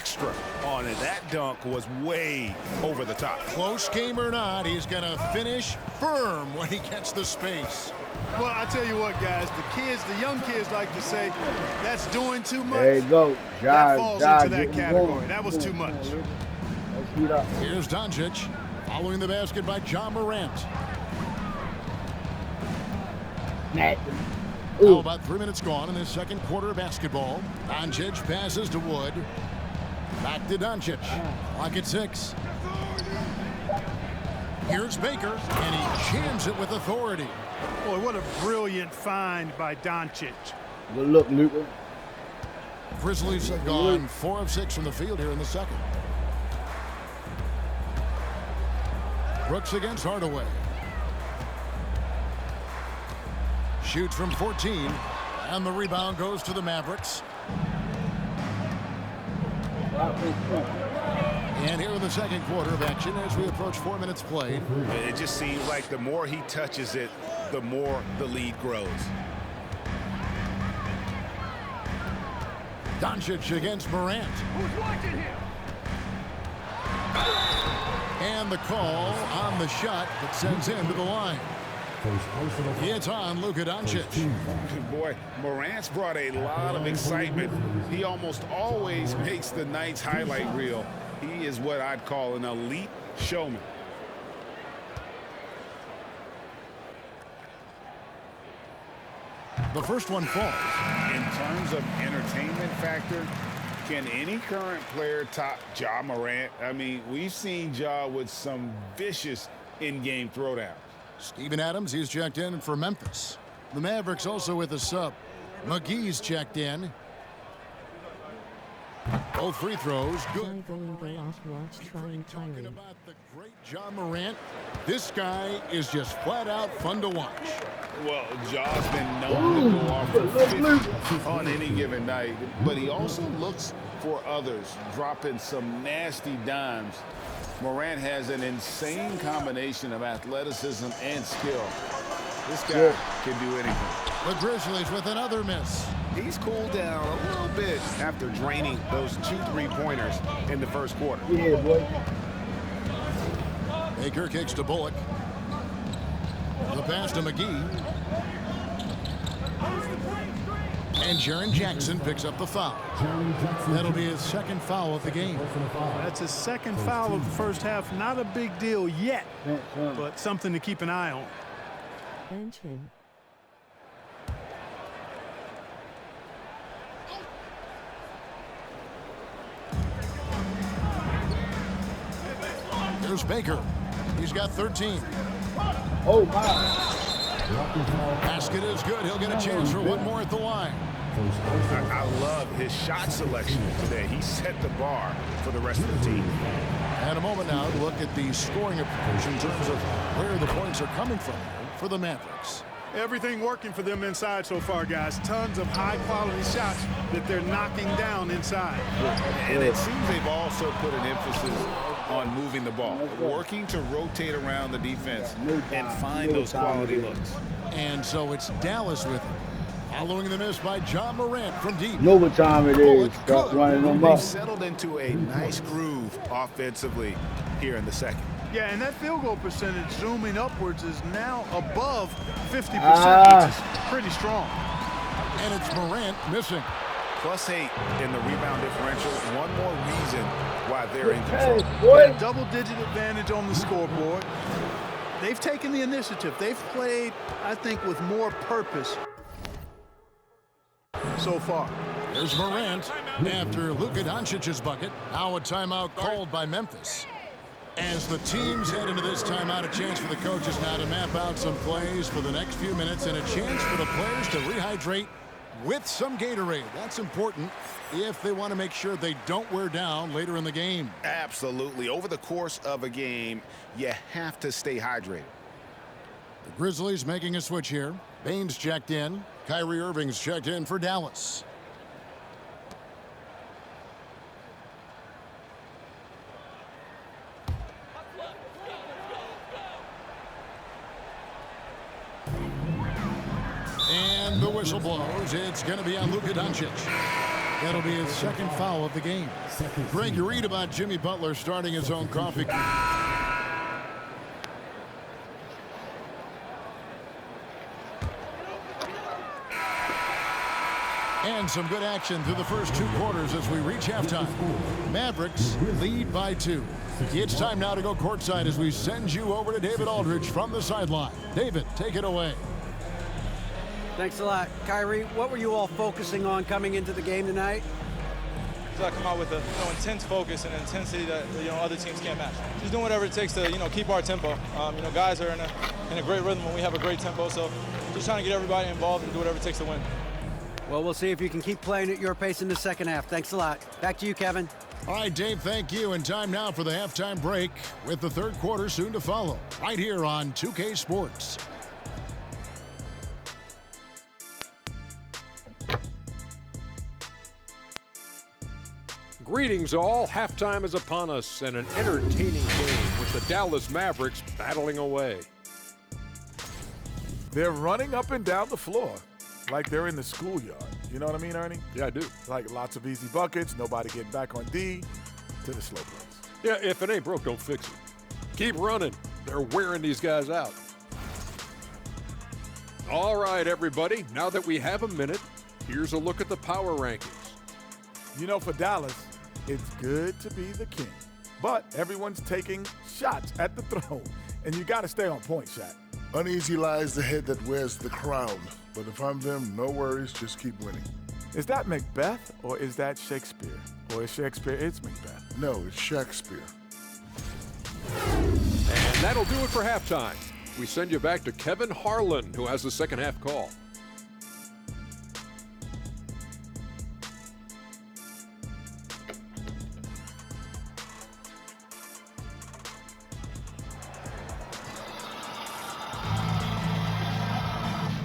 extra on it. That dunk was way over the top. Close game or not, he's going to finish firm when he gets the space. Well, I tell you what, guys, the young kids like to say, that's doing too much. There you go. That falls into that category. That was too much. Here's Doncic, following the basket by Ja Morant. Now about 3 minutes gone in this second quarter of basketball. Doncic passes to Wood. Back to Doncic. Clock at 6. Here's Baker, and he jams it with authority. Boy, what a brilliant find by Doncic. Good look, Luka. Grizzlies have gone 4 of 6 from the field here in the second. Brooks against Hardaway. Shoots from 14, and the rebound goes to the Mavericks. And here in the second quarter of action as we approach 4 minutes played. It just seems like the more he touches it, the more the lead grows. Doncic against Morant. Who's watching him? And the call on the shot that sends him to the line. It's on Luka Doncic. Boy, Morant's brought a lot of excitement. He almost always makes the night's highlight reel. He is what I'd call an elite showman. The first one falls. In terms of entertainment factor, can any current player top Ja Morant? I mean, we've seen Ja with some vicious in-game throwdowns. Steven Adams, he's checked in for Memphis. The Mavericks also with a sub. McGee's checked in. Both free throws, good. Talking about the great Ja Morant. This guy is just flat out fun to watch. Well, Ja's been known to go off for 50 on any given night, but he also looks for others, dropping some nasty dimes. Morant has an insane combination of athleticism and skill. This guy can do anything. The Grizzlies with another miss. He's cooled down a little bit after draining those 2 3-pointers in the first quarter. Yeah, boy. Baker kicks to Bullock. The pass to McGee. And Jaren Jackson picks up the foul. That'll be his second foul of the game. That's his second foul of the first half. Not a big deal yet, but something to keep an eye on. Here's Baker. He's got 13. Oh, my. Basket is good. He'll get a chance for one more at the line. I love his shot selection today. He set the bar for the rest of the team. And a moment now to look at the scoring approach in terms of where the points are coming from for the Mavericks. Everything working for them inside so far, guys. Tons of high-quality shots that they're knocking down inside. And it seems they've also put an emphasis on moving the ball, working to rotate around the defense and find those quality looks. And so it's Dallas with it. Following the miss by Ja Morant from deep. Know what time it is. Start running them up. They've settled into a nice groove offensively here in the second. Yeah, and that field goal percentage zooming upwards is now above 50%, which is pretty strong. And it's Morant missing. +8 in the rebound differential. One more reason why they're in control. Boy. Double-digit advantage on the scoreboard. They've taken the initiative. They've played, I think, with more purpose so far. There's Morant after Luka Doncic's bucket. Now a timeout called by Memphis. As the teams head into this timeout, a chance for the coaches now to map out some plays for the next few minutes and a chance for the players to rehydrate with some Gatorade. That's important if they want to make sure they don't wear down later in the game. Absolutely. Over the course of a game, you have to stay hydrated. The Grizzlies making a switch here. Baines checked in. Kyrie Irving's checked in for Dallas. And the whistle blows. It's going to be on Luka Doncic. That'll be his second foul of the game. Greg, you read about Jimmy Butler starting his own coffee. And some good action through the first 2 quarters as we reach halftime. Mavericks lead by 2. It's time now to go courtside as we send you over to David Aldridge from the sideline. David, take it away. Thanks a lot. Kyrie, what were you all focusing on coming into the game tonight? So I come out with a intense focus and intensity that other teams can't match. Just doing whatever it takes to keep our tempo. Guys are in a great rhythm when we have a great tempo. So just trying to get everybody involved and do whatever it takes to win. Well, we'll see if you can keep playing at your pace in the second half. Thanks a lot. Back to you, Kevin. All right, Dave, thank you. And time now for the halftime break with the third quarter soon to follow right here on 2K Sports. Greetings all. Halftime is upon us and an entertaining game with the Dallas Mavericks battling away. They're running up and down the floor like they're in the schoolyard. You know what I mean, Ernie? Yeah, I do. Like lots of easy buckets, nobody getting back on D, to the slow plays. Yeah, if it ain't broke, don't fix it. Keep running. They're wearing these guys out. All right, everybody. Now that we have a minute, here's a look at the power rankings. For Dallas, it's good to be the king. But everyone's taking shots at the throne, and you got to stay on point, Shaq. Uneasy lies the head that wears the crown. But if I'm them, no worries, just keep winning. Is that Macbeth, or is that Shakespeare? Or is Shakespeare, it's Macbeth? No, it's Shakespeare. And that'll do it for halftime. We send you back to Kevin Harlan, who has the second half call.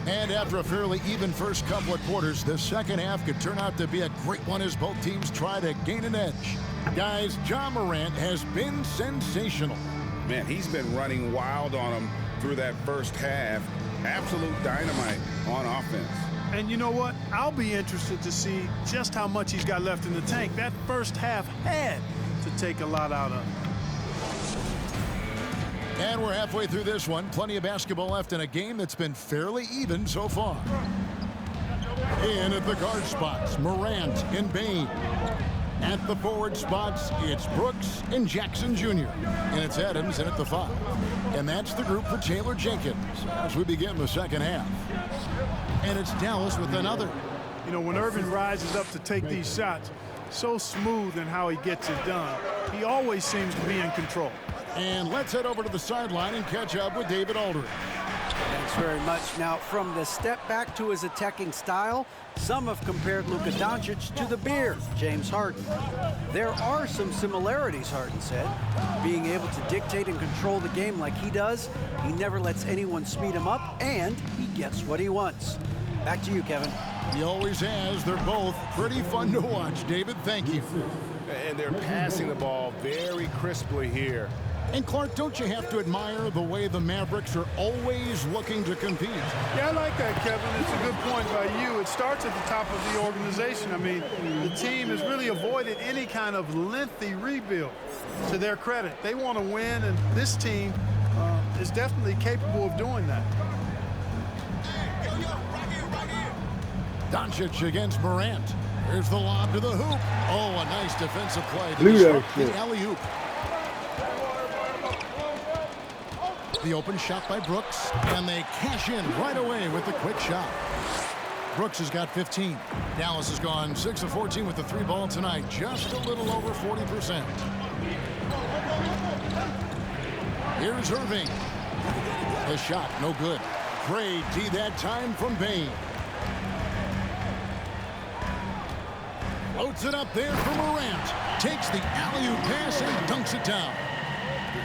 And after a fairly even first couple of quarters, the second half could turn out to be a great one as both teams try to gain an edge. Guys, Ja Morant has been sensational. Man, he's been running wild on him through that first half. Absolute dynamite on offense. And you know what? I'll be interested to see just how much he's got left in the tank. That first half had to take a lot out of him. And we're halfway through this one. Plenty of basketball left in a game that's been fairly even so far. In at the guard spots, Morant and Bane. At the forward spots, it's Brooks and Jackson Jr. And it's Adams in at the 5. And that's the group for Taylor Jenkins as we begin the second half. And it's Dallas with another. When Irvin rises up to take these shots, so smooth in how he gets it done. He always seems to be in control. And let's head over to the sideline and catch up with David Aldridge. Thanks very much. Now, from the step back to his attacking style, some have compared Luka Doncic to the Bears, James Harden. There are some similarities, Harden said. Being able to dictate and control the game like he does, he never lets anyone speed him up, and he gets what he wants. Back to you, Kevin. He always has. They're both pretty fun to watch. David, thank you. And they're passing the ball very crisply here. And Clark, don't you have to admire the way the Mavericks are always looking to compete? Yeah, I like that, Kevin. It's a good point by you. It starts at the top of the organization. I mean, the team has really avoided any kind of lengthy rebuild. To their credit, they want to win, and this team is definitely capable of doing that. Doncic against Morant. Here's the lob to the hoop. Oh, a nice defensive play to disrupt the alley-oop. The open shot by Brooks, and they cash in right away with the quick shot. Brooks has got 15. Dallas has gone 6 of 14 with the 3 ball tonight, just a little over 40%. Here's Irving. The shot, no good. Great D that time from Bane. Floats it up there for Morant. Takes the alley-oop pass and dunks it down.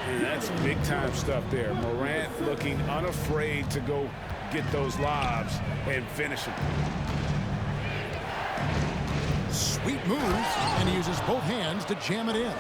And that's big-time stuff there. Morant looking unafraid to go get those lobs and finish them. Sweet move, and he uses both hands to jam it in.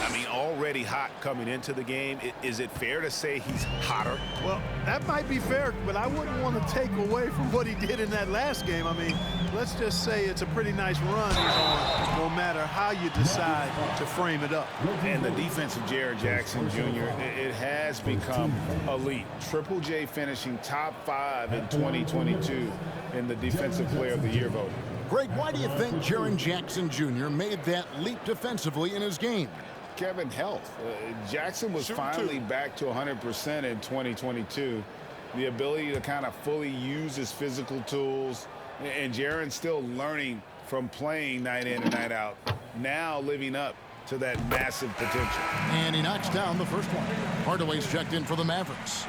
I mean, already hot coming into the game. Is it fair to say he's hotter? Well, that might be fair, but I wouldn't want to take away from what he did in that last game. I mean, let's just say it's a pretty nice run he's on, no matter how you decide to frame it up. And the defense of Jaren Jackson Jr., it has become elite. Triple J finishing top 5 in 2022 in the Defensive Player of the Year voting. Greg, why do you think Jaren Jackson Jr. made that leap defensively in his game? Kevin, health. Jackson was finally back to 100% in 2022. The ability to kind of fully use his physical tools. And Jaren's still learning from playing night in and night out. Now living up to that massive potential. And he knocks down the first one. Hardaway's checked in for the Mavericks.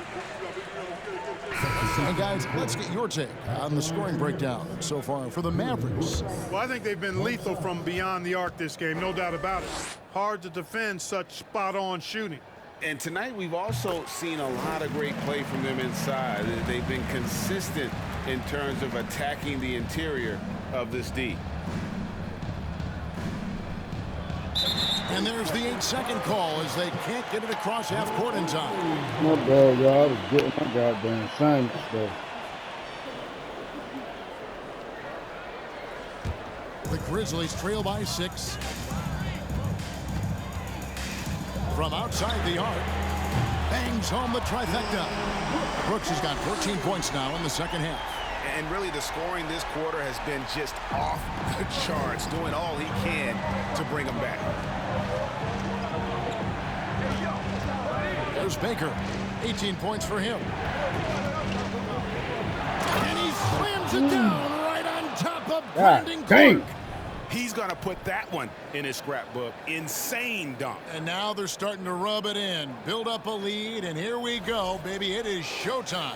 And guys, let's get your take on the scoring breakdown so far for the Mavericks. Well, I think they've been lethal from beyond the arc this game, no doubt about it. Hard to defend such spot-on shooting. And tonight we've also seen a lot of great play from them inside. They've been consistent in terms of attacking the interior of this D. And there's the 8-second call as they can't get it across half court in time. My bad, y'all. I was getting my goddamn assignment stuff. The Grizzlies trail by 6. From outside the arc, bangs home the trifecta. Brooks has got 14 points now in the second half. And really the scoring this quarter has been just off the charts, doing all he can to bring them back. There's Baker, 18 points for him. And he slams it down right on top of Brandon Clark. He's going to put that one in his scrapbook. Insane dunk. And now they're starting to rub it in, build up a lead, and here we go, baby. It is showtime.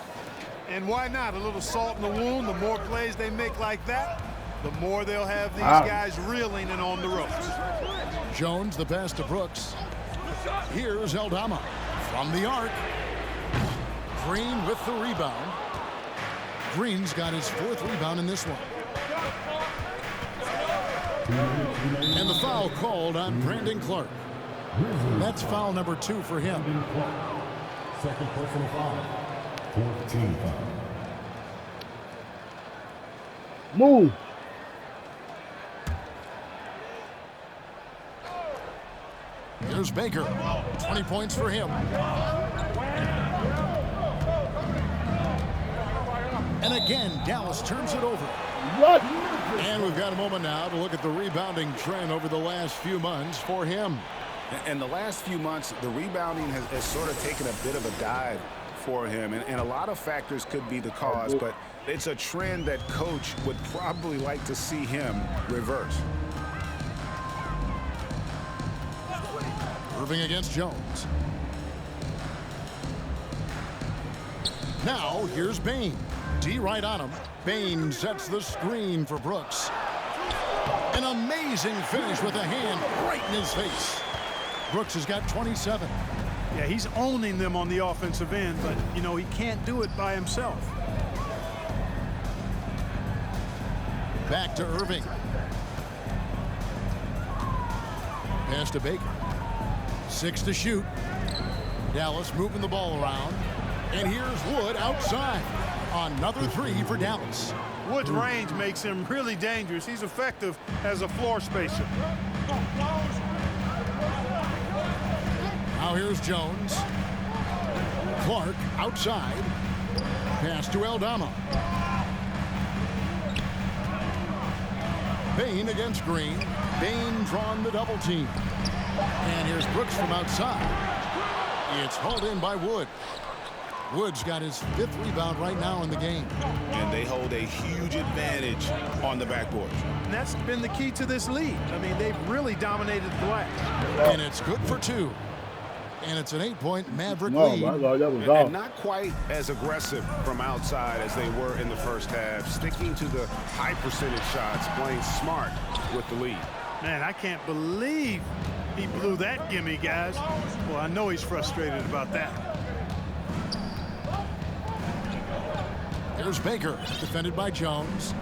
And why not? A little salt in the wound. The more plays they make like that, the more they'll have these guys reeling and on the ropes. Jones, the pass to Brooks. Here's Aldama from the arc. Green with the rebound. Green's got his 4th rebound in this one. And the foul called on Brandon Clark. That's foul number 2 for him. Second personal foul. 14 foul. Move. Here's Baker. 20 points for him. And again, Dallas turns it over. What? And we've got a moment now to look at the rebounding trend over the last few months for him. In the last few months, the rebounding has sort of taken a bit of a dive for him. And a lot of factors could be the cause, but it's a trend that coach would probably like to see him reverse. Irving against Jones. Now here's Bain. D right on him. Bain sets the screen for Brooks. An amazing finish with a hand right in his face. Brooks has got 27. Yeah, he's owning them on the offensive end, but, you know, he can't do it by himself. Back to Irving. Pass to Baker. 6 to shoot. Dallas moving the ball around. And here's Wood outside. Another 3 for Dallas. Wood's range makes him really dangerous. He's effective as a floor spacer. Now here's Jones. Clark outside. Pass to Aldama. Bain against Green. Bain drawn the double team. And here's Brooks from outside. It's hauled in by Wood. Wood's got his 5th rebound right now in the game. And they hold a huge advantage on the backboard. And that's been the key to this lead. I mean, they've really dominated the glass. And it's good for 2. And it's an 8-point Maverick lead. And not quite as aggressive from outside as they were in the first half. Sticking to the high percentage shots, playing smart with the lead. Man, I can't believe he blew that gimme, guys. Well, I know he's frustrated about that. Here's Baker, defended by Jones.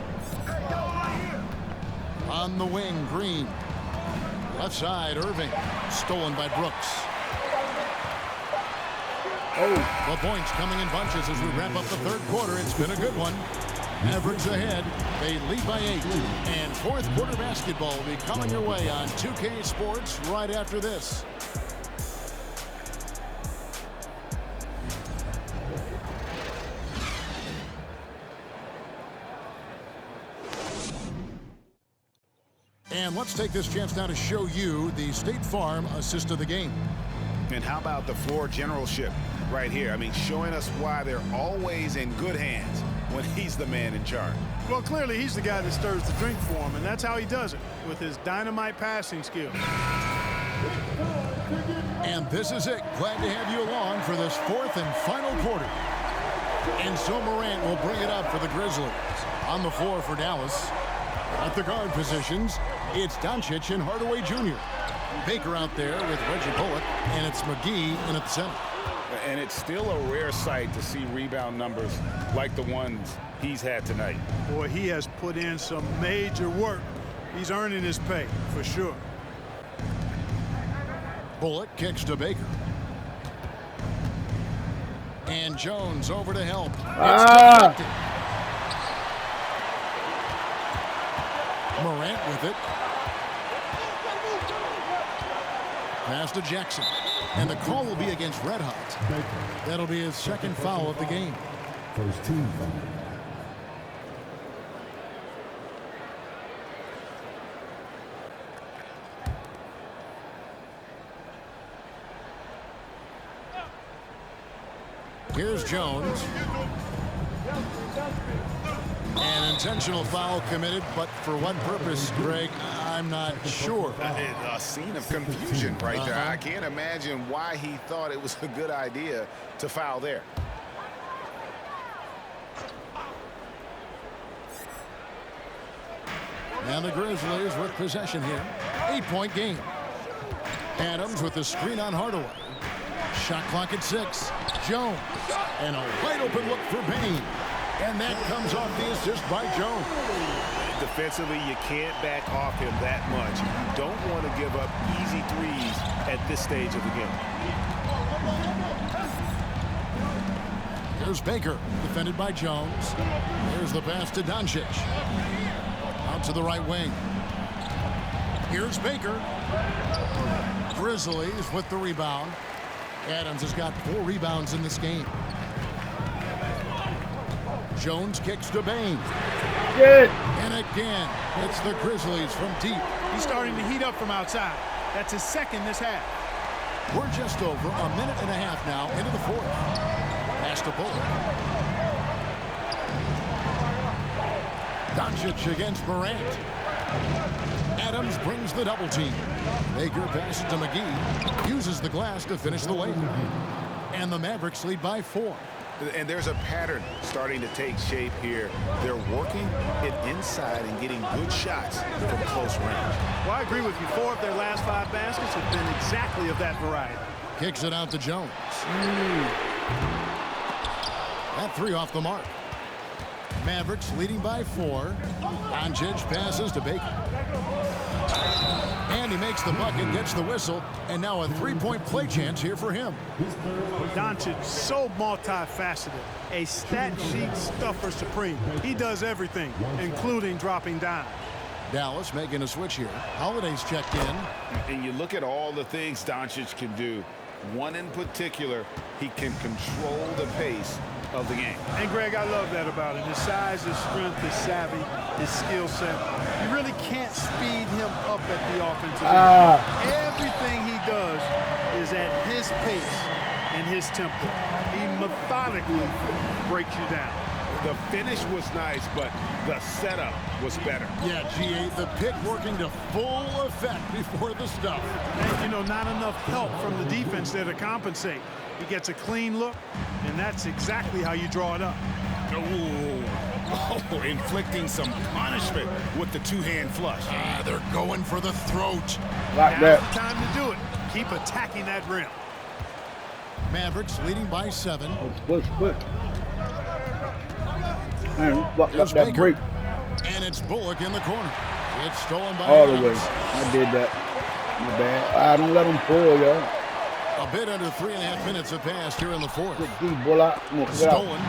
On the wing, Green. Left side, Irving. Stolen by Brooks. The points coming in bunches as we wrap up the third quarter. It's been a good one. Mavericks ahead. They lead by 8. And fourth quarter basketball will be coming your way on 2K Sports right after this. And let's take this chance now to show you the State Farm assist of the game. And how about the floor generalship right here? I mean, showing us why they're always in good hands when he's the man in charge. Well, clearly he's the guy that stirs the drink for him, and that's how he does it, with his dynamite passing skill. And this is it. Glad to have you along for this fourth and final quarter. And so Morant will bring it up for the Grizzlies. On the floor for Dallas. At the guard positions, it's Doncic and Hardaway Jr. Baker out there with Reggie Bullock, and it's McGee in at the center. And it's still a rare sight to see rebound numbers like the ones he's had tonight. Boy, he has put in some major work. He's earning his pay, for sure. Bullock kicks to Baker. And Jones over to help. It's deflected. Morant with it. Pass to Jackson. And the call will be against Red Hot. That'll be his second foul of the game. First team foul. Here's Jones. An intentional foul committed, but for what purpose, Greg, I'm not sure. A scene of confusion right there. I can't imagine why he thought it was a good idea to foul there. And the Grizzlies with possession here. 8-point game. Adams with the screen on Hardaway. Shot clock at 6. Jones. And a wide open look for Payne. And that comes off the assist by Jones. Defensively, you can't back off him that much. You don't want to give up easy threes at this stage of the game. Here's Baker, defended by Jones. Here's the pass to Doncic. Out to the right wing. Here's Baker. Grizzlies with the rebound. Adams has got 4 rebounds in this game. Jones kicks to Bain. Good. And again, it's the Grizzlies from deep. He's starting to heat up from outside. That's his second this half. We're just over a minute and a half now into the fourth. Pass to Bullock. Doncic against Morant. Adams brings the double team. Baker passes to McGee. Uses the glass to finish the layup. And the Mavericks lead by 4. And there's a pattern starting to take shape here. They're working it inside and getting good shots from close range. Well, I agree with you. 4 of their last 5 baskets have been exactly of that variety. Kicks it out to Jones. That 3 off the mark. Mavericks leading by 4. Doncic passes to Baker. And he makes the bucket, gets the whistle, and now a 3-point play chance here for him. Doncic, so multifaceted. A stat sheet stuffer supreme. He does everything, including dropping dimes. Dallas making a switch here. Holiday's checked in. And you look at all the things Doncic can do. One in particular, he can control the pace of the game. And Greg, I love that about him. His size, his strength, his savvy, his skill set. You really can't speed him up at the offensive end. Everything he does is at his pace and his tempo. He methodically breaks you down. The finish was nice, but the setup was better. Yeah, G.A., the pick working to full effect before the stuff. And, you know, not enough help from the defense there to compensate. He gets a clean look, and that's exactly how you draw it up. Oh, inflicting some punishment with the 2-hand flush. They're going for the throat. Like Now's that. the time to do it. Keep attacking that rim. Mavericks leading by 7. Split. Man, block There's that Baker. break And it's Bullock in the corner. It's stolen by all the Adams. way. I did that. My bad. I don't let him pull, yo. A bit under 3.5 minutes have passed here in the fourth. Good D, boy. Come on, pick it out. Stolen.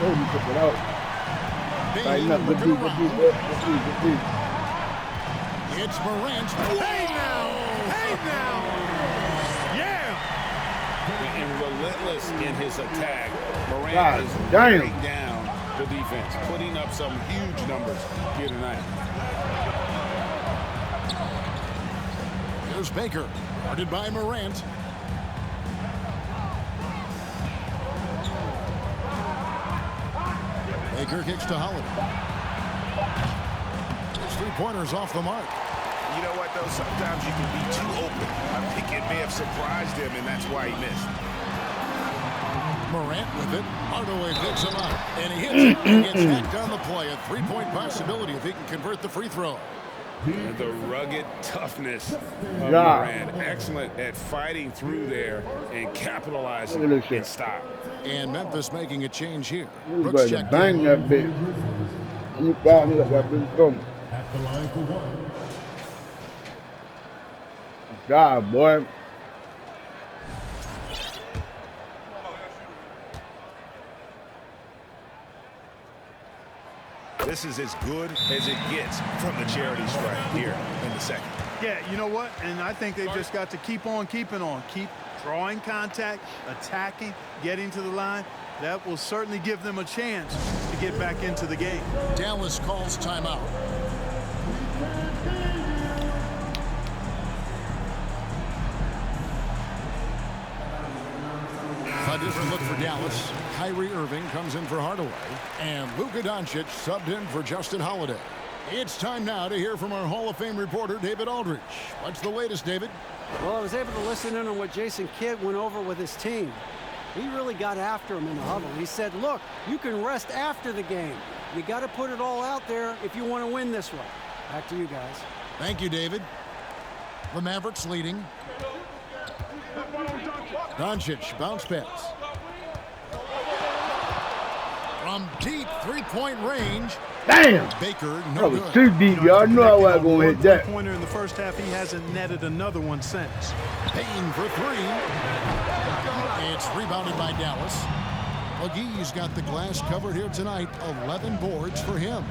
Told you to pick it out. Tighten up. Good D, good D, good D, good D. It's Morant. Hey now! Hey now! Yeah! And relentless in his attack. Morant God is damn. wearing down the defense, putting up some huge numbers here tonight. Here's Baker, guarded by Morant. Baker kicks to Holiday. His three-pointers off the mark. You know what, though? Sometimes you can be too open. I think it may have surprised him, and that's why he missed. Morant with it. Hardaway picks him up, and he hits it and gets hacked on the play. A three-point possibility if he can convert the free throw. And the rugged toughness of Yeah. Morant. Excellent at fighting through there and capitalizing Look at this shit. and stop. And Memphis making a change here. You Brooks better checked bang in. that bitch. You bang that bitch. Come. At the line for one. God, boy. This is as good as it gets from the charity stripe here in the second. Yeah, you know what? And I think they've just got to keep on keeping on. Keep drawing contact, attacking, getting to the line. That will certainly give them a chance to get back into the game. Dallas calls timeout. A different look for Dallas. Kyrie Irving comes in for Hardaway. And Luka Doncic subbed in for Justin Holiday. It's time now to hear from our Hall of Fame reporter, David Aldridge. What's the latest, David? Well, I was able to listen in on what Jason Kidd went over with his team. He really got after him in the huddle. He said, look, you can rest after the game. You got to put it all out there if you want to win this one. Back to you guys. Thank you, David. The Mavericks leading. Doncic, bounce pass. From deep three-point range. Damn. Baker, That no was good. too deep, y'all. I knew I wasn't going to hit that. Pointer in the first half, he hasn't netted another one since. Payne for three. It's rebounded by Dallas. McGee's got the glass covered here tonight. 11 boards for him.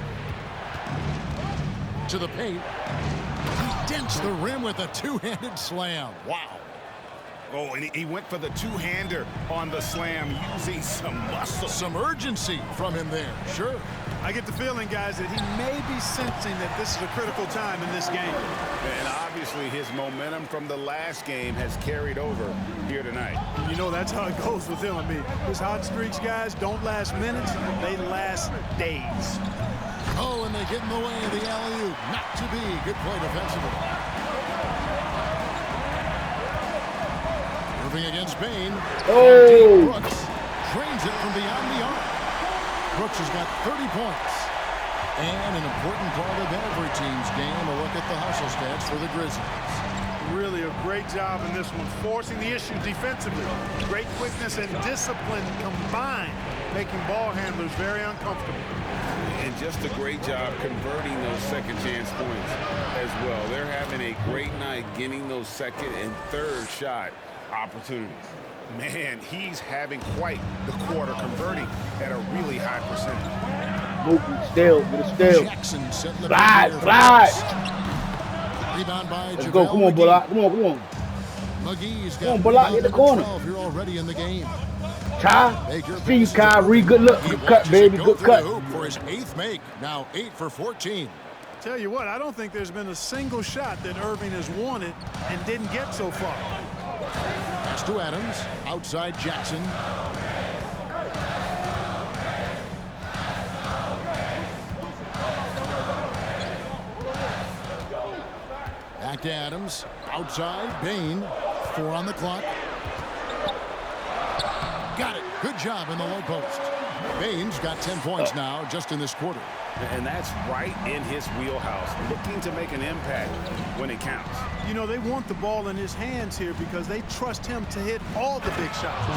To the paint. He dents the rim with a two-handed slam. Wow. Oh, and he went for the two-hander on the slam using some muscle. Some urgency from him there. Sure. I get the feeling, guys, that he may be sensing that this is a critical time in this game. And obviously his momentum from the last game has carried over here tonight. You know, that's how it goes with him. I mean, his hot streaks, guys, don't last minutes. They last days. Oh, and they get in the way of the alley-oop. Not to be. Good play defensively. Irving against Payne. Oh. Brooks drains it from beyond the arc. Brooks has got 30 points. And an important part of every team's game, a look at the hustle stats for the Grizzlies. Really a great job in this one, forcing the issue defensively. Great quickness and discipline combined, making ball handlers very uncomfortable. And just a great job converting those second chance points as well. They're having a great night getting those second and third shot opportunities. Man, he's having quite the quarter, converting at a really high percentage. Mookie still, get a steal. Jackson setting the Slide. Rebound by Let's go. Come on, Bullock. Come on. McGee's got Come on, Bullock, hit the corner. 12. You're already in the game. Ty, see you, Kyrie. Good look. Good cut, baby. Good cut. For his 8th make. Now 8 for 14. Tell you what, I don't think there's been a single shot that Irving has wanted and didn't get so far. Pass to Adams. Outside Jackson. Back to Adams. Outside. Payne. 4 on the clock. Got it. Good job in the low post. Payne's got 10 points now just in this quarter. And that's right in his wheelhouse, looking to make an impact when it counts. You know, they want the ball in his hands here because they trust him to hit all the big shots.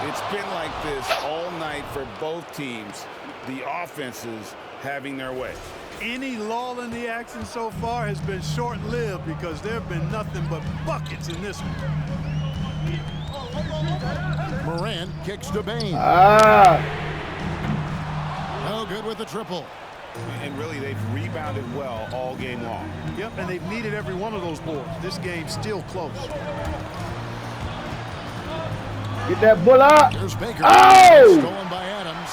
It's been like this all night for both teams. The offenses having their way. Any lull in the action so far has been short-lived because there have been nothing but buckets in this one. Morant kicks to Bain. No good with the triple. And really, they've rebounded well all game long. Yep, and they've needed every one of those boards. This game's still close. Get that bull up. Here's Baker. Oh! Stolen by Adams.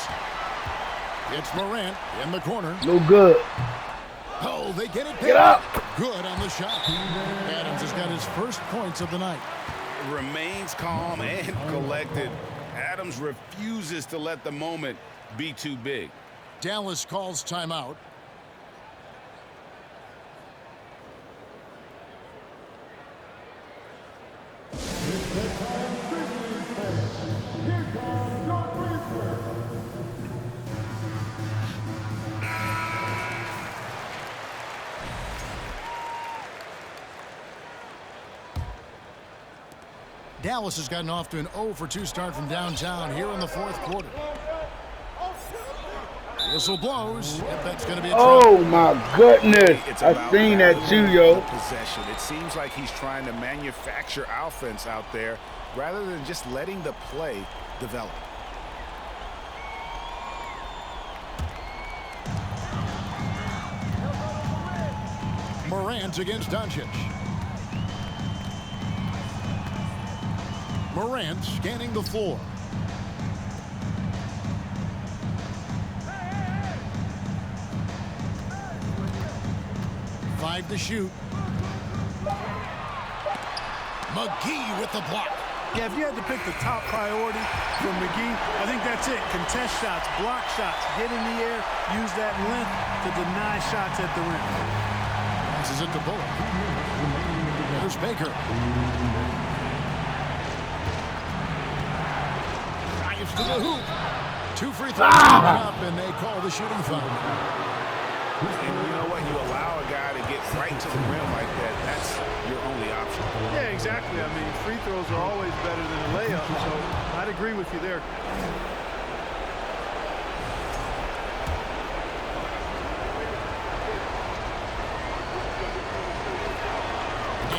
It's Morant in the corner. No good. Oh, they get it. Get up. Good on the shot. Adams has got his first points of the night. Remains calm and collected. Adams refuses to let the moment be too big. Dallas calls timeout. Dallas has gotten off to an 0-for-2 start from downtown here in the fourth quarter. Whistle blows. If that's going to be a oh my goodness! I seen that too, yo. Possession. It seems like he's trying to manufacture offense out there rather than just letting the play develop. Morant against Doncic. Morant scanning the floor. Five to shoot. McGee with the block. Yeah, if you had to pick the top priority for McGee, I think that's it. Contest shots, block shots, get in the air, use that length to deny shots at the rim. Passes it to Bullock. There's Baker. Drives to the hoop. 2 free throws up, and they call the shooting foul. And you know what? You allow a guy to get right to the rim like that. That's your only option. Yeah, exactly. I mean, free throws are always better than a layup, so I'd agree with you there.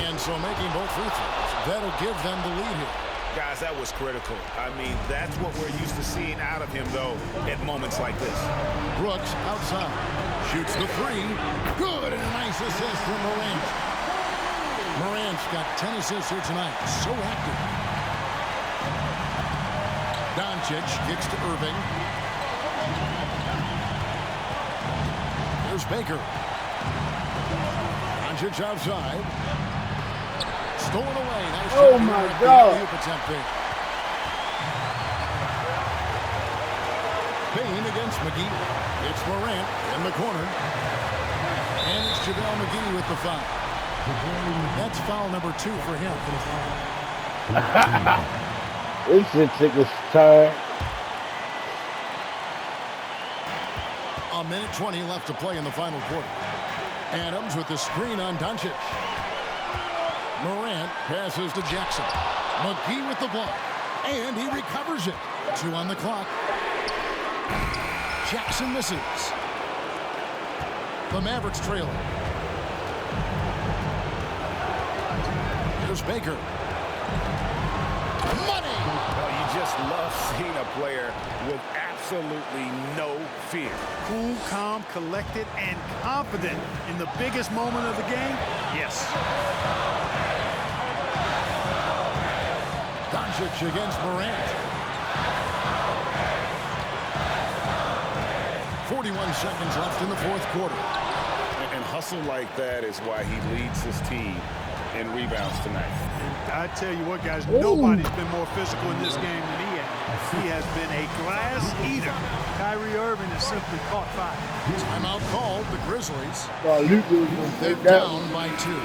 And so making both free throws, that'll give them the lead here. Guys, that was critical. I mean, that's what we're used to seeing out of him, though, at moments like this. Brooks outside. Shoots the three. Good, and a nice assist from Morant. Morant's got 10 assists here tonight. So active. Doncic kicks to Irving. Here's Baker. Doncic outside. Stolen away. Nice oh my God. Bain against McGee. It's Morant in the corner. And it's JaVale McGee with the foul. That's foul number 2 for him. This shit took us time. A minute 20 left to play in the final quarter. Adams with the screen on Doncic. Morant passes to Jackson. McGee with the block. And he recovers it. 2 on the clock. Jackson misses. The Mavericks trailing. Here's Baker. Money! Well, you just love seeing a player with absolutely no fear. Cool, calm, collected, and confident in the biggest moment of the game? Yes. Doncic against Morant. 41 seconds left in the fourth quarter. And hustle like that is why he leads his team in rebounds tonight. I tell you what, guys, nobody's been more physical in this game than he has. He has been a glass eater. Kyrie Irving has simply caught fire. Timeout called, the Grizzlies. They're down by 2.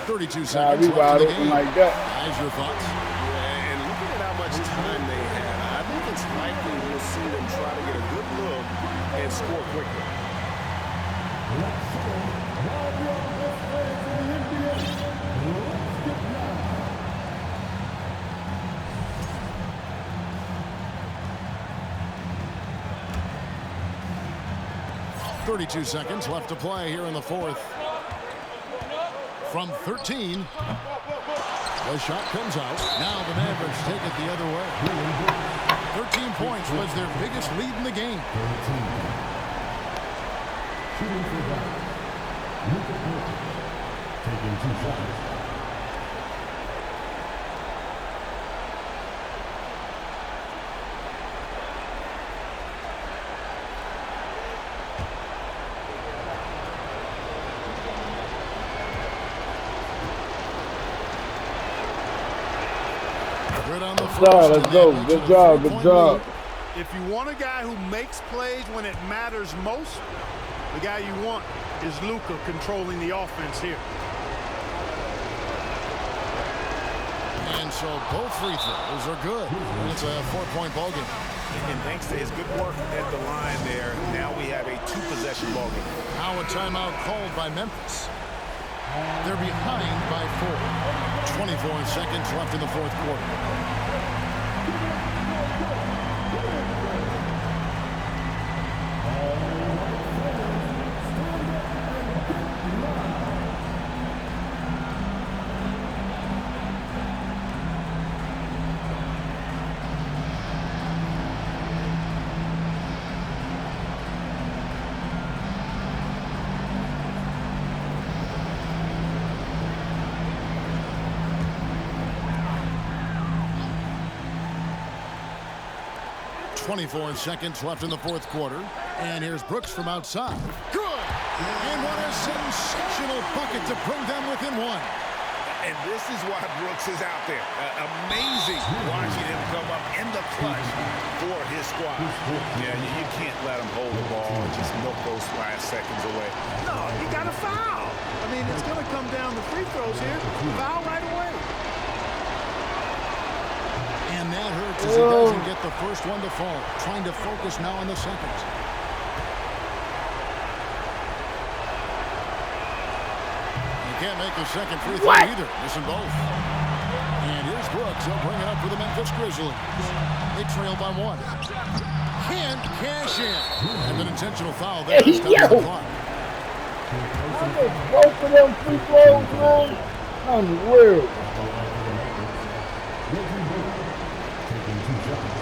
32 seconds left in the game. Like that. Guys, your thoughts? Yeah, and looking at how much time they have, I think it's likely we'll see them try to get a good look and score quickly. 32 seconds left to play here in the fourth. From 13. The shot comes out. Now the Mavericks take it the other way. 13 points was their biggest lead in the game. Shooting for that. Taking 2 shots. Good on the first. Let's go. Good job. Good job. If you want a guy who makes plays when it matters most, the guy you want is Luka controlling the offense here. And so both free throws are good. And it's a 4-point ball game. And thanks to his good work at the line there, now we have a 2-possession ball game. Now a timeout called by Memphis. They're behind by 4. 24 seconds left in the fourth quarter. .24 seconds left in the fourth quarter. And here's Brooks from outside. Good! And what a sensational bucket to bring them within 1. And this is why Brooks is out there. Amazing watching him come up in the clutch for his squad. Yeah, you can't let him hold the ball and just milk those last seconds away. No, you got to foul. I mean, it's going to come down to free throws here. Foul right away. And that hurts as he doesn't get the first one to fall. Trying to focus now on the second. You can't make the second free throw either. Missing both. And here's Brooks. He'll bring it up for the Memphis Grizzlies. They trail by 1. Can't cash in. And an intentional foul there. Hey, yo! Both of them free throws, man. How in the world? Taking 2 shots.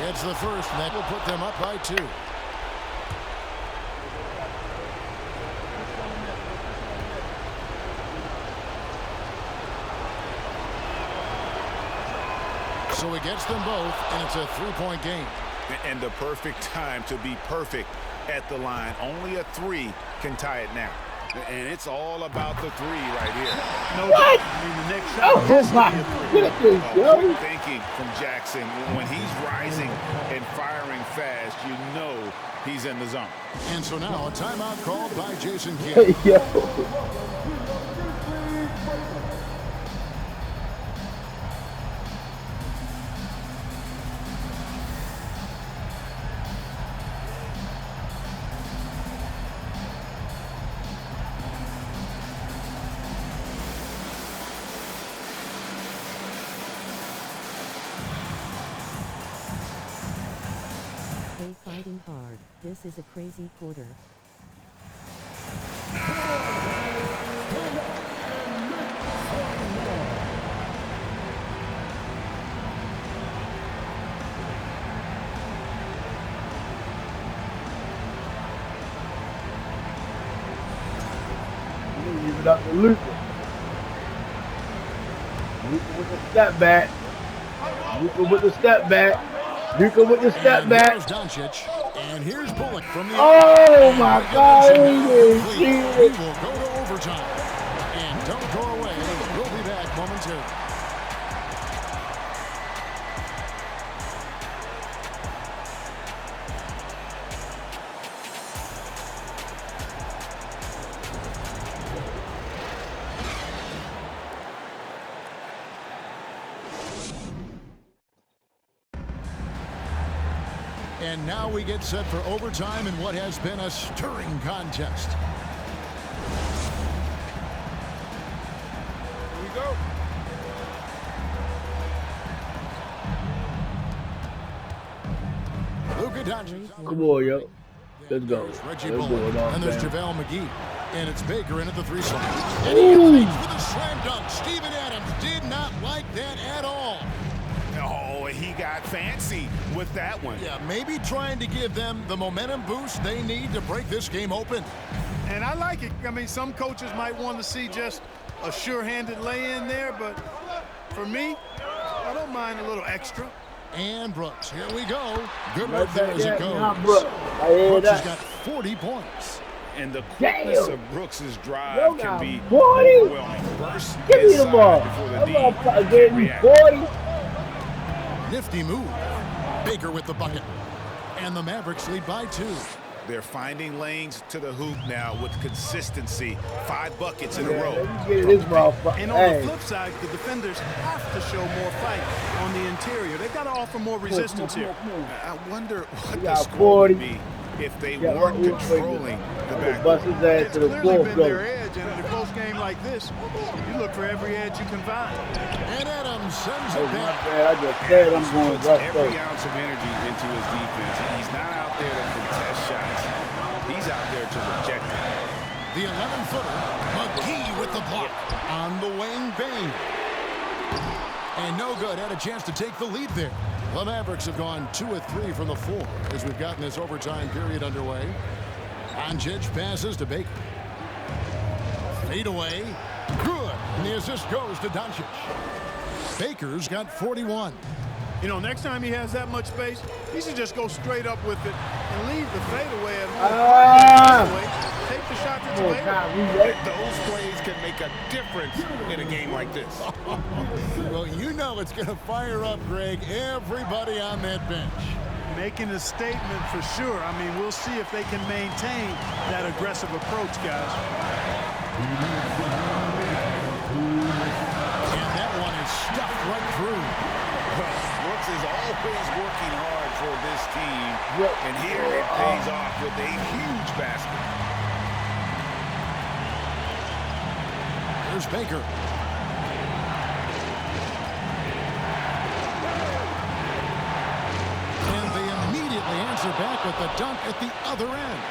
It's the first, and that will put them up by 2. So he gets them both, and it's a 3-point game. And the perfect time to be perfect at the line. Only a 3 can tie it now. And it's all about the 3 right here. No, What? I mean, the next shot Oh, has to my be a 3. goodness, yo. Quick thinking from Jackson. When he's rising and firing fast, you know he's in the zone. And so now a timeout called by Jason Kidd. Hey, yo. Fighting hard. This is a crazy quarter. Leave it up to Luka. Luka with the step back. Luka with the step back. Luka with the step back. Here's Doncic, and here's Bullock from the. Oh my God! He will go to overtime. And don't go away. We'll be back momentarily. And now we get set for overtime in what has been a stirring contest. Here we go. Luka Doncic. Come on, yo. Let's go. Reggie Let's Bullock. go. And there's Man. JaVale McGee. And it's Baker in at the 3 slot. And he leads with a slam dunk. Steven Adams did not like that at all. Oh, he got fancy with that one. Yeah, maybe trying to give them the momentum boost they need to break this game open. And I like it. I mean, some coaches might want to see just a sure-handed lay-in there, but for me, I don't mind a little extra. And Brooks, here we go. Good Right work there back as it there. goes. Now, Brooks. I hear Brooks has that. got 40 points. And the quickness Damn. of Brooks's drive Yo, can now, be 40? overwhelming. First Give me the inside ball. before the I'm D not getting react. 40. Nifty move. Baker with the bucket. And the Mavericks lead by 2. They're finding lanes to the hoop now with consistency. 5 buckets in a row. Let me get this motherfucker. And on Hey. the flip side, the defenders have to show more fight on the interior. They've got to offer more resistance here. I wonder what the got score 40. would be if they Yeah, weren't what- controlling the back. Bust his ass It's to the clearly floor, been bro. their edge, and in a close game like this, you look for every edge you can find. And Adams sends Oh, it my back. bad. I just said I'm going Puts Russ every first. ounce of energy into his defense. He's not out there to contest shots. He's out there to reject them. The 11-footer, McGee with the block on the wing bang. And no good. Had a chance to take the lead there. The Mavericks have gone 2 of 3 from the floor as we've gotten this overtime period underway. Doncic passes to Baker. Fade away. Good. And the assist goes to Doncic. Baker's got 41. You know, next time he has that much space, he should just go straight up with it and leave the fadeaway at home. Take the shot that's available. Those plays can make a difference in a game like this. Well, you know it's going to fire up, Greg, everybody on that bench. Making a statement for sure. I mean, we'll see if they can maintain that aggressive approach, guys. And that one is stuffed right through. Well, Brooks is always working hard for this team, and here it pays off with a huge basket. Here's Baker. And they immediately answer back with the dunk at the other end.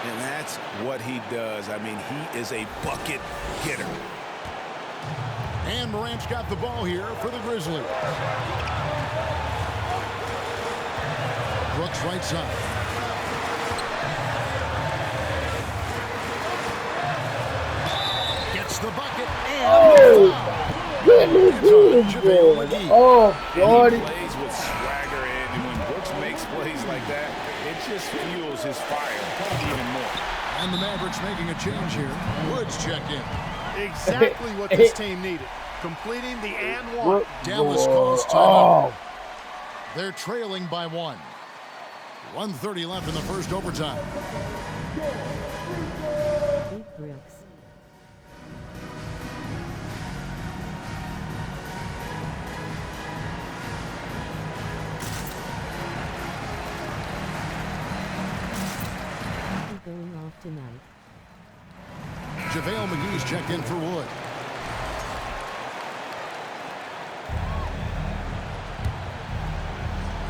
And that's what he does. I mean, he is a bucket getter. And Morant's got the ball here for the Grizzlies. Brooks right side. Gets the bucket and Jordy. He plays with swagger, and when Brooks makes plays like that, it just fuels his fire even more. And the Mavericks making a change here. Woods check in. Exactly what this team needed. Completing the and one. Dallas calls timeout. They're trailing by 1. 1:30 left in the first overtime. Big Brooks. Going off tonight. JaVale McGee's checked in for Wood.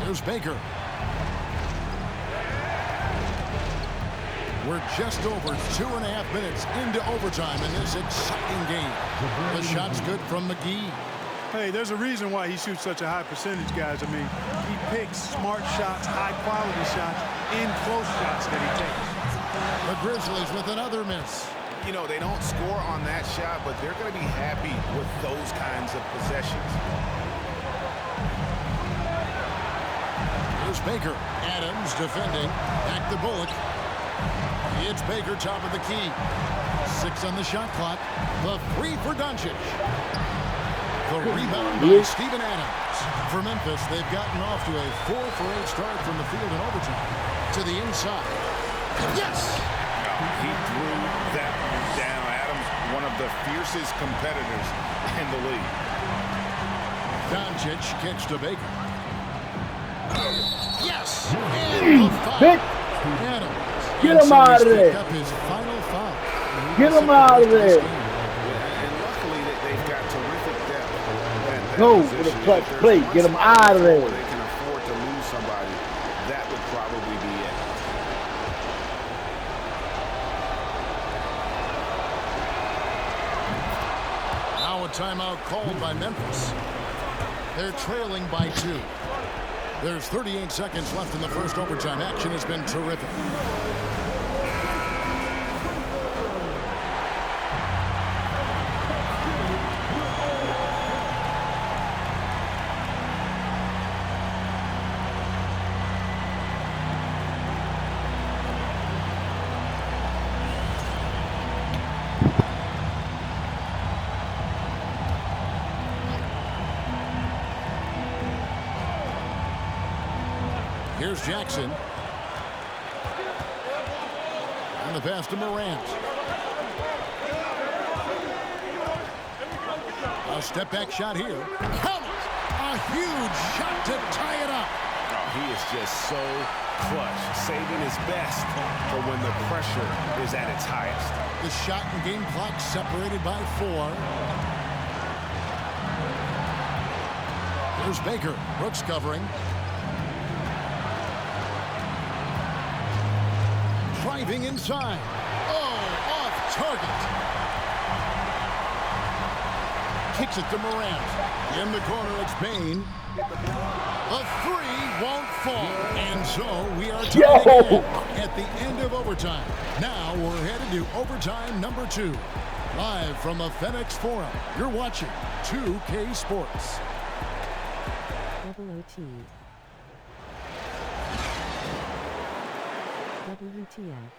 Here's Baker. We're just over 2.5 minutes into overtime in this exciting game. The shot's good from McGee. Hey, there's a reason why he shoots such a high percentage, guys. I mean, he picks smart shots, high-quality shots, and close shots that he takes. The Grizzlies with another miss. You know, they don't score on that shot, but they're going to be happy with those kinds of possessions. Here's Baker. Adams defending. Back to Bullock. It's Baker, top of the key. 6 on the shot clock. The 3 for Doncic. The rebound by Steven Adams. For Memphis, they've gotten off to a 4-for-8 start from the field in overtime. To the inside. Yes! He threw that one down. Adams, one of the fiercest competitors in the league. Doncic kicks to Baker. Yes! And the foul. Bitch. Get him out of there. Up his final foul. Get him out of there. And luckily that they've got terrific depth at that Go position. for the clutch If there's play. one Get him spot out of there. where they can afford to lose somebody, that would probably be it. Now a timeout called by Memphis. They're trailing by 2. There's 38 seconds left in the first overtime. Action has been terrific. Here's Jackson. And the pass to Morant. A step back shot here. Count it! A huge shot to tie it up. Oh, he is just so clutch, saving his best for when the pressure is at its highest. The shot and game clock separated by 4. Here's Baker. Brooks covering. Driving inside. Oh, off target. Kicks it to Morant. In the corner, it's Bain. A 3 won't fall. And so we are tied again at the end of overtime. Now we're headed to overtime number 2. Live from the FedEx Forum, you're watching 2K Sports. Double OT. WTF.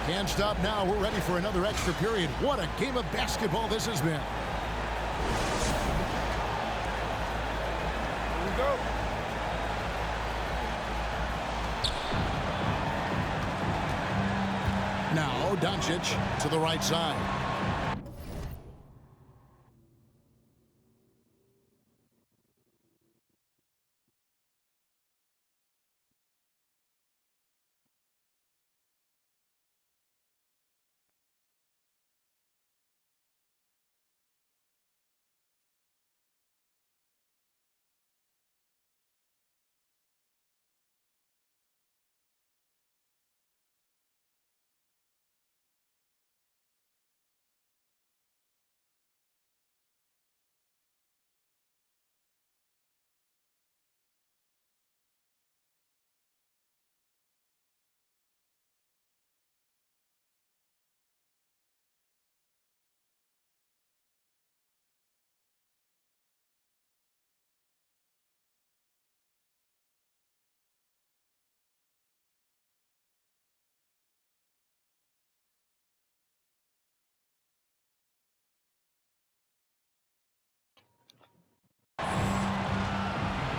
Can't stop now. We're ready for another extra period. What a game of basketball this has been. Here we go. Now Doncic to the right side.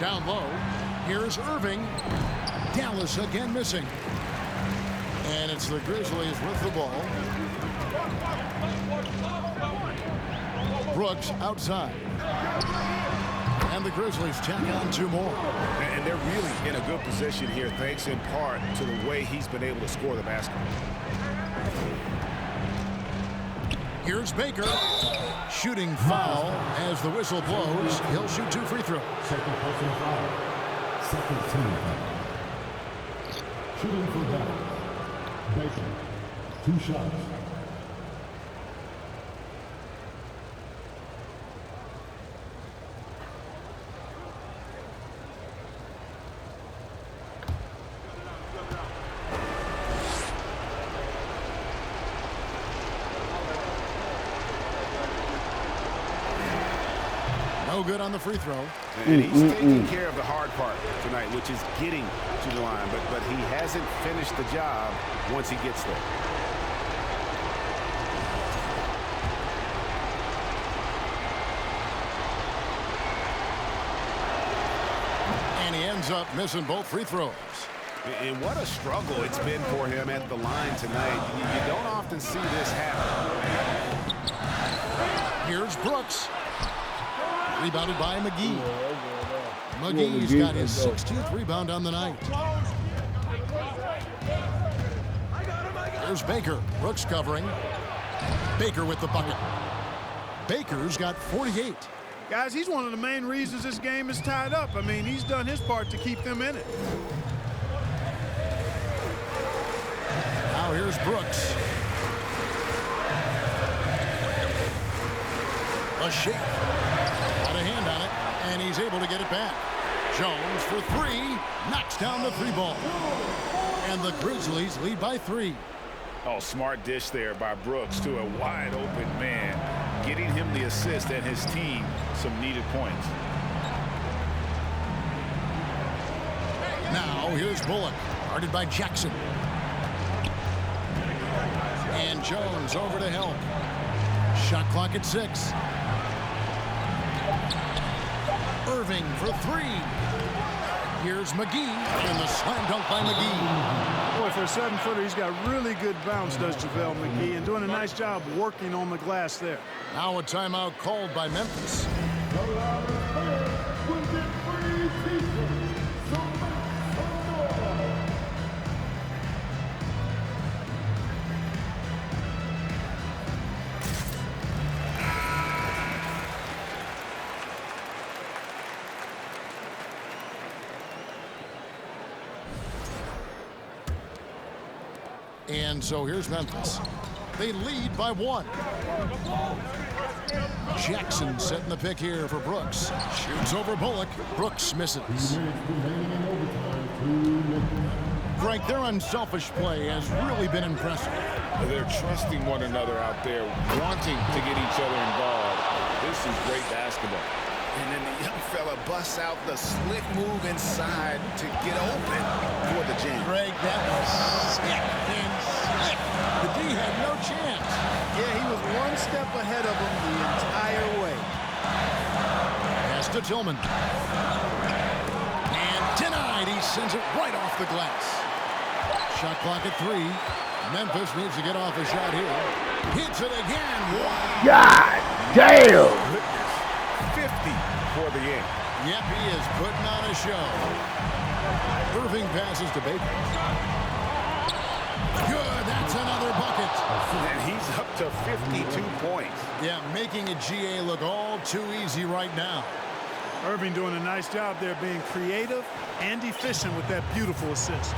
Down low. Here's Irving. Dallas again missing. And it's the Grizzlies with the ball. Brooks outside. And the Grizzlies tack on 2 more. And they're really in a good position here, thanks in part to the way he's been able to score the basketball. Here's Baker. Shooting foul as the whistle blows. He'll shoot 2 free throws. Second personal foul. Second team foul. Shooting for Dallas. Baker. 2 shots. No good on the free throw. And he's taking care of the hard part tonight, which is getting to the line. But he hasn't finished the job once he gets there. And he ends up missing both free throws. And what a struggle it's been for him at the line tonight. You don't often see this happen. Here's Brooks. Rebounded by McGee. McGee's got his 16th rebound on the night. There's Baker. Brooks covering. Baker with the bucket. Baker's got 48. Guys, he's one of the main reasons this game is tied up. I mean, he's done his part to keep them in it. Now here's Brooks. A shake. Got a hand on it, and he's able to get it back. Jones for three. Knocks down the three ball. And the Grizzlies lead by 3. Oh, smart dish there by Brooks to a wide open man, getting him the assist and his team some needed points. Now here's Bullock, guarded by Jackson. And Jones over to help. Shot clock at 6. Irving for 3. Here's McGee, and the slam dunk by McGee. Boy, for a 7-footer, he's got really good bounce, does JaVale McGee, and doing a nice job working on the glass there. Now a timeout called by Memphis. And so here's Memphis. They lead by 1. Jackson setting the pick here for Brooks. Shoots over Bullock. Brooks misses. Greg, their unselfish play has really been impressive. They're trusting one another out there, wanting to get each other involved. This is great basketball. And then the young fella busts out the slick move inside to get open for the jam. Greg, that was slick and slick. The D had no chance. Yeah, he was one step ahead of him the entire way. Pass to Tillman. And denied. He sends it right off the glass. Shot clock at 3. Memphis needs to get off a shot here. Hits it again. Wow. God damn. 50 for the end. Yep, he is putting on a show. Irving passes to Baker. Good, that's another bucket. And he's up to 52 points. Yeah, making a GA look all too easy right now. Irving doing a nice job there, being creative and efficient with that beautiful assist.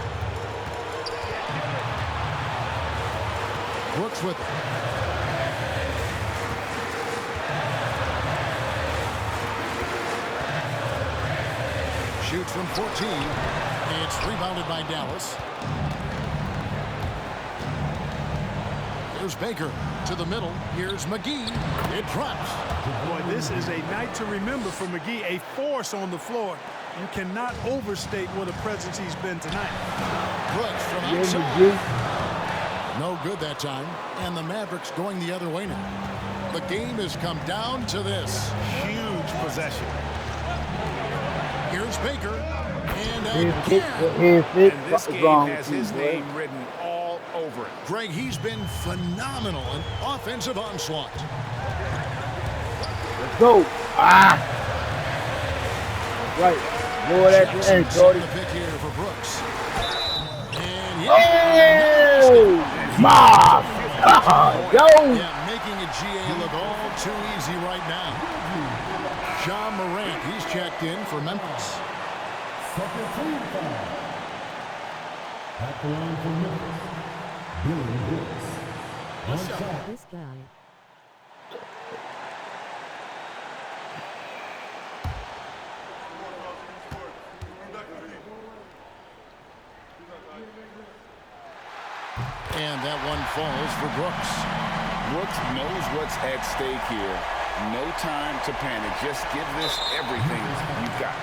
Brooks with it. Shoots from 14. It's rebounded by Dallas. Here's Baker to the middle. Here's McGee. It drops. Boy, this is a night to remember for McGee, a force on the floor. You cannot overstate what a presence he's been tonight. Brooks from outside. No good that time. And the Mavericks going the other way now. The game has come down to this. Huge possession. Here's Baker. And this game has his name written all over it. Greg, he's been phenomenal in offensive onslaught. Let's go. Right. Boy, that's the end, Shorty. The pick here for Brooks. And Mob! Go! Yeah, making a GA look all too easy right now. John Morant, he's checked in for Memphis. Second team foul. At the line for Memphis, Billy Brooks. One shot. This guy. And that one falls for Brooks. Brooks knows what's at stake here. No time to panic. Just give this everything you've got.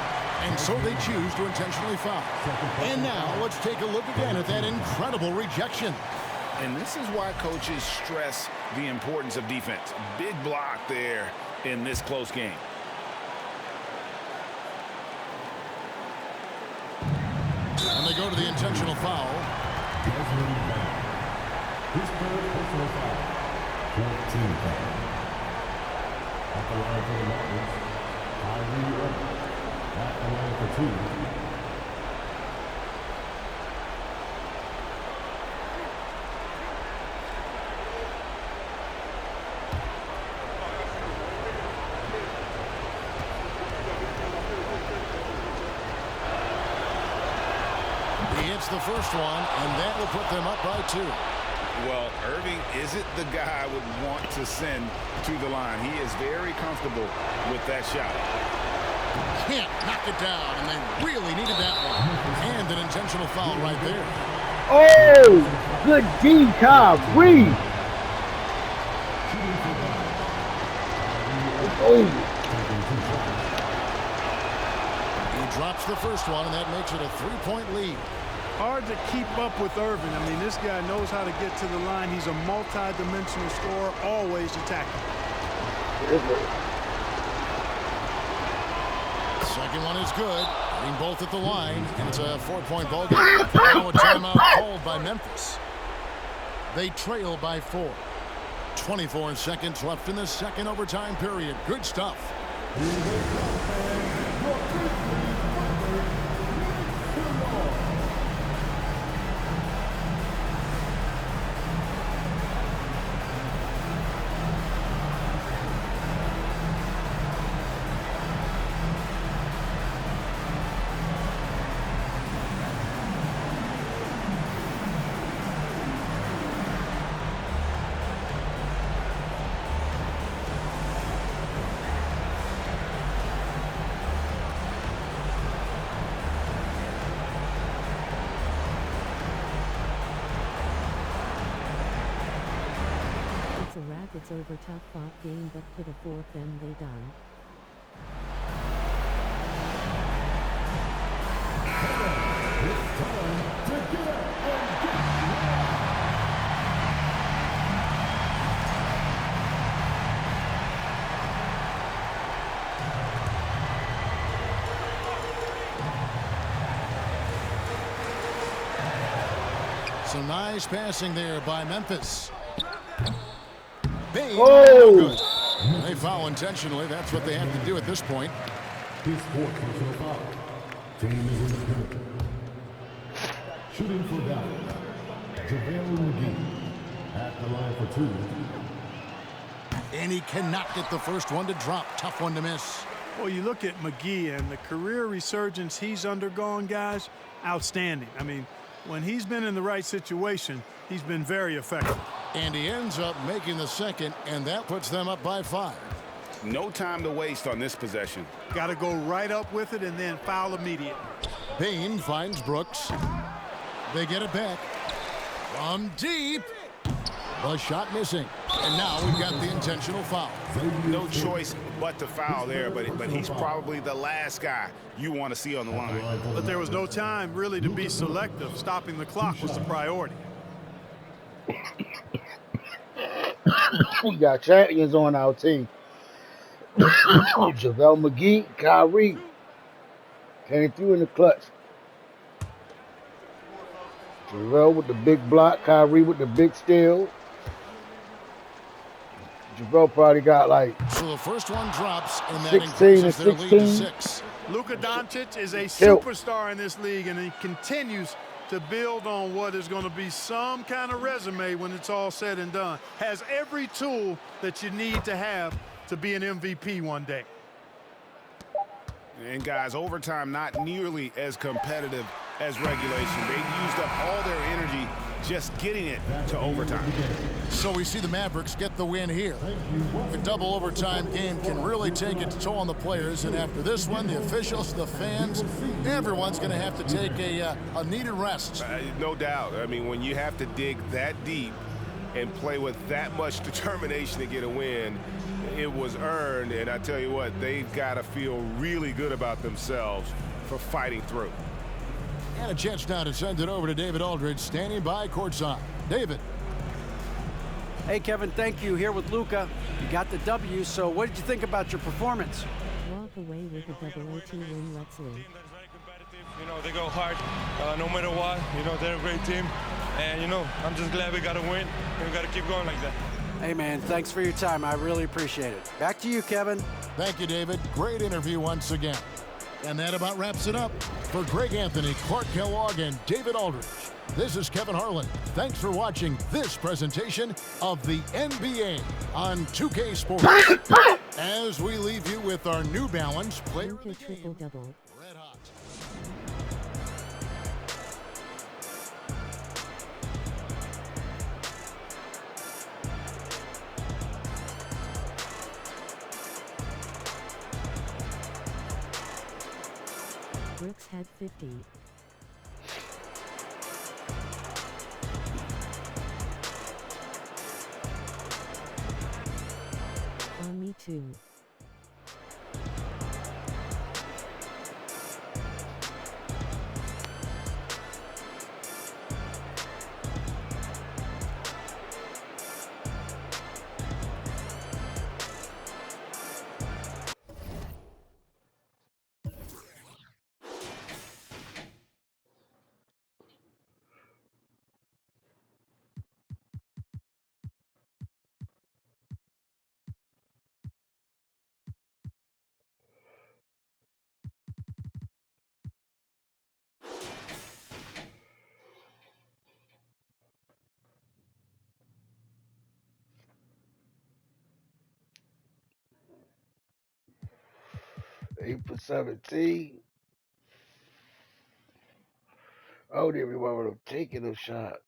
And so they choose to intentionally foul. And now let's take a look again at that incredible rejection. And this is why coaches stress the importance of defense. Big block there in this close game. And they go to the intentional foul. His third personal foul. 14 foul. At the line for the Mavericks, At the line for 2. He hits the first one, and that will put them up by 2. Well, Irving isn't the guy I would want to send to the line. He is very comfortable with that shot. Can't knock it down, and they really needed that one. And an intentional foul right there. Oh, good D, Kyrie. Oh. He drops the first one, and that makes it a 3-point lead. Hard to keep up with Irving. I mean, this guy knows how to get to the line. He's a multi-dimensional scorer, always attacking. Second one is good. Hitting both at the line, and it's a 4-point ball game. Now a timeout called by Memphis. They trail by 4. 24 seconds left in the second overtime period. Good stuff. It's a Rapids over tough fought game, but to the fourth and they done. It's time to get up and get Some nice passing there by Memphis. Bane, Oh. good. They foul intentionally. That's what they have to do at this point. his fourth personal foul. Team is in the penalty. Shooting for Dallas, JaVale McGee. At the line for 2. And he cannot get the first one to drop. Tough one to miss. Well, you look at McGee and the career resurgence he's undergone, guys, outstanding. I mean, when he's been in the right situation, he's been very effective. And he ends up making the second, and that puts them up by 5. No time to waste on this possession. Got to go right up with it and then foul immediate. Payne finds Brooks. They get it back. From deep. The shot missing. And now we've got the intentional foul. No choice but to foul there, but he's probably the last guy you want to see on the line. But there was no time really to be selective. Stopping the clock was the priority. We got champions on our team. JaVale McGee, Kyrie. Came through in the clutch. JaVale with the big block, Kyrie with the big steal. JaVale probably got like So the first one drops, and that 16 increases and their lead to 16. 6. Luka Doncic is a Help. superstar in this league, and he continues to build on what is going to be some kind of resume when it's all said and done. Has every tool that you need to have to be an MVP one day. And guys, overtime not nearly as competitive as regulation. They used up all their energy just getting it to overtime. So we see the Mavericks get the win here. The double overtime game can really take its toll on the players, and after this one, the officials, the fans, everyone's going to have to take a needed rest. No doubt. I mean, when you have to dig that deep and play with that much determination to get a win, it was earned, and I tell you what, they've got to feel really good about themselves for fighting through. And a chance now to send it over to David Aldridge, standing by courtside. David. Hey, Kevin, thank you. Here with Luka. You got the W, so what did you think about your performance? Walk away with a double OT win, let's leave. You know, they go hard no matter what. You know, they're a great team. And, you know, I'm just glad we got to win, and we got to keep going like that. Hey, man, thanks for your time. I really appreciate it. Back to you, Kevin. Thank you, David. Great interview once again. And that about wraps it up. For Greg Anthony, Clark Kellogg, and David Aldridge, this is Kevin Harlan. Thanks for watching this presentation of the NBA on 2K Sports. As we leave you with our New Balance player of the game, triple-double. Red Hot. Brooks had 50. On me too. Eight for 17. I don't even remember them taking those shots.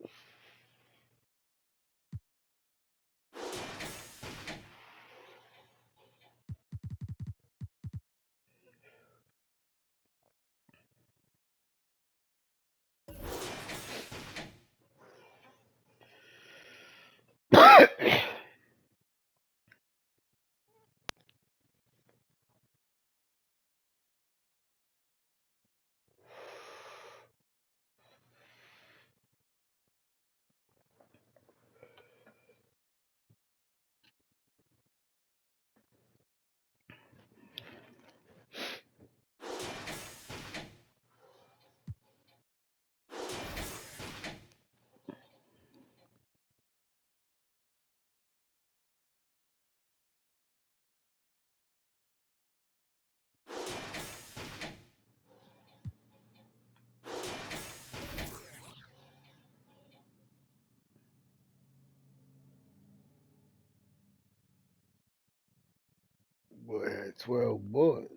Boy had 12 boys.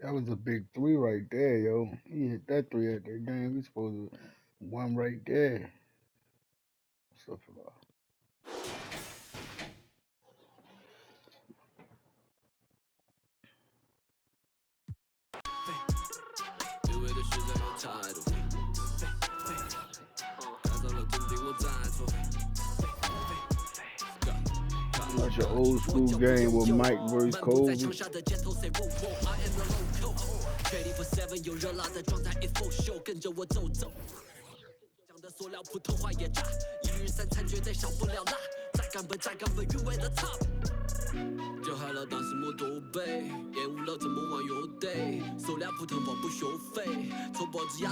That was a big three right there, yo. He hit that three at that game. We supposed to one right there. Stuff a lot. watch an old school game with Mike versus Kobe. 塑料普通话也炸，1日3餐绝对少不了辣，榨干本韵味的 top。就害了当时冇多背，厌恶了这么玩乐队，塑料普通话不学费，从脖子压。